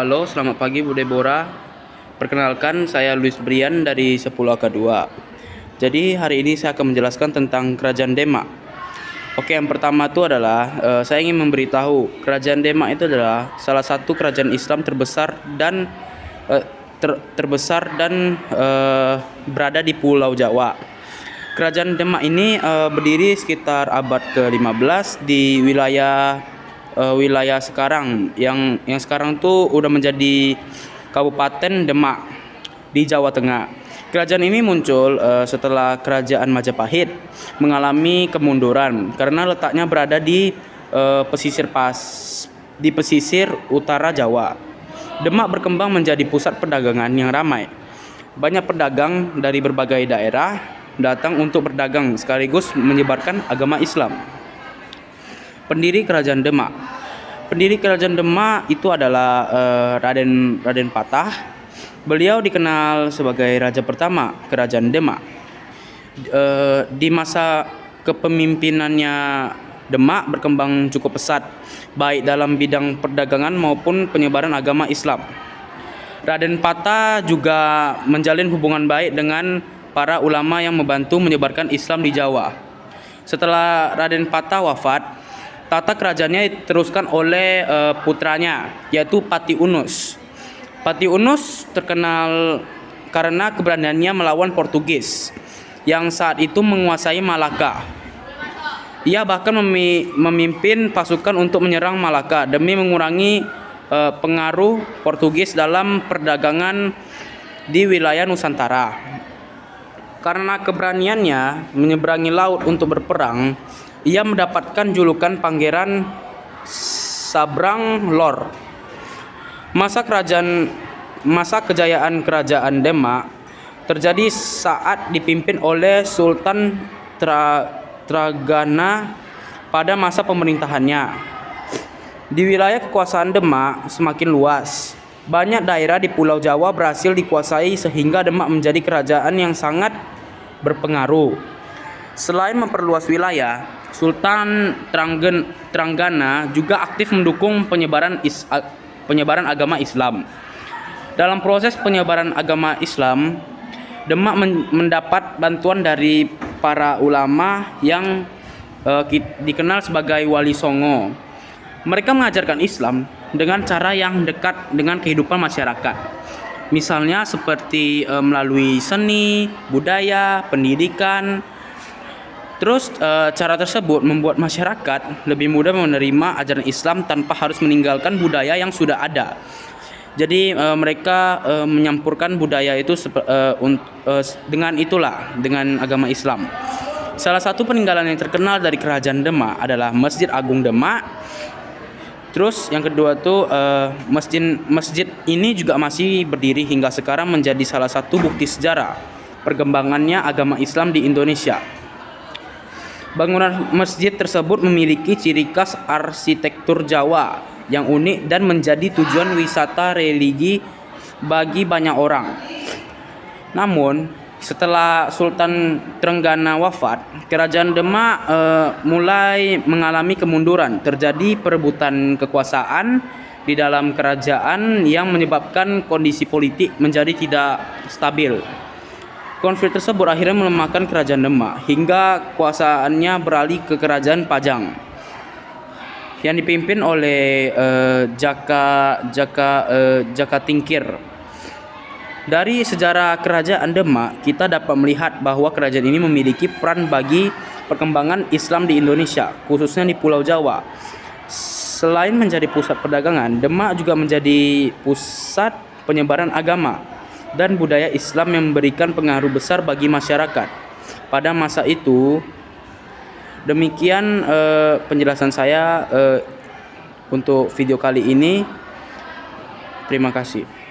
Halo, selamat pagi Bu Deborah. Perkenalkan, saya Luis Brian dari 10AK2. Jadi hari ini saya akan menjelaskan tentang Kerajaan Demak. Oke, yang pertama itu adalah saya ingin memberitahu Kerajaan Demak itu adalah salah satu kerajaan Islam terbesar dan berada di Pulau Jawa. Kerajaan Demak ini berdiri sekitar abad ke-15 di wilayah sekarang yang sekarang tuh udah menjadi Kabupaten Demak di Jawa Tengah. Kerajaan ini muncul setelah Kerajaan Majapahit mengalami kemunduran karena letaknya berada di pesisir utara Jawa. Demak berkembang menjadi pusat perdagangan yang ramai. Banyak pedagang dari berbagai daerah datang untuk berdagang sekaligus menyebarkan agama Islam. Pendiri Kerajaan Demak. Pendiri Kerajaan Demak itu adalah Raden Patah. Beliau dikenal sebagai raja pertama Kerajaan Demak. Di masa kepemimpinannya, Demak berkembang cukup pesat, baik dalam bidang perdagangan maupun penyebaran agama Islam. Raden Patah juga menjalin hubungan baik dengan para ulama yang membantu menyebarkan Islam di Jawa. Setelah Raden Patah wafat, tata kerajaannya diteruskan oleh putranya, yaitu Pati Unus. Pati Unus terkenal karena keberaniannya melawan Portugis yang saat itu menguasai Malaka. Ia bahkan memimpin pasukan untuk menyerang Malaka demi mengurangi pengaruh Portugis dalam perdagangan di wilayah Nusantara. Karena keberaniannya menyeberangi laut untuk berperang, ia mendapatkan julukan Pangeran Sabrang Lor. Masa kejayaan Kerajaan Demak terjadi saat dipimpin oleh Sultan Tragana pada masa pemerintahannya. Di wilayah kekuasaan Demak semakin luas. Banyak daerah di Pulau Jawa berhasil dikuasai sehingga Demak menjadi kerajaan yang sangat berpengaruh. Selain memperluas wilayah, Sultan Tranggana juga aktif mendukung penyebaran agama Islam. Dalam proses penyebaran agama Islam, Demak mendapat bantuan dari para ulama yang dikenal sebagai Wali Songo. Mereka mengajarkan Islam dengan cara yang dekat dengan kehidupan masyarakat. Misalnya seperti melalui seni, budaya, pendidikan. Terus cara tersebut membuat masyarakat lebih mudah menerima ajaran Islam tanpa harus meninggalkan budaya yang sudah ada. Jadi mereka menyampurkan budaya itu dengan agama Islam. Salah satu peninggalan yang terkenal dari Kerajaan Demak adalah Masjid Agung Demak. Terus yang kedua tuh masjid ini juga masih berdiri hingga sekarang menjadi salah satu bukti sejarah perkembangannya agama Islam di Indonesia. Bangunan masjid tersebut memiliki ciri khas arsitektur Jawa yang unik dan menjadi tujuan wisata religi bagi banyak orang. Namun, setelah Sultan Trenggana wafat, Kerajaan Demak mulai mengalami kemunduran. Terjadi perebutan kekuasaan di dalam kerajaan yang menyebabkan kondisi politik menjadi tidak stabil. Konflik tersebut akhirnya melemahkan Kerajaan Demak hingga kuasaannya beralih ke Kerajaan Pajang yang dipimpin oleh Jaka Tingkir. Dari sejarah Kerajaan Demak, kita dapat melihat bahwa kerajaan ini memiliki peran bagi perkembangan Islam di Indonesia, khususnya di Pulau Jawa. Selain menjadi pusat perdagangan, Demak juga menjadi pusat penyebaran agama dan budaya Islam yang memberikan pengaruh besar bagi masyarakat pada masa itu. Demikian penjelasan saya untuk video kali ini. Terima kasih.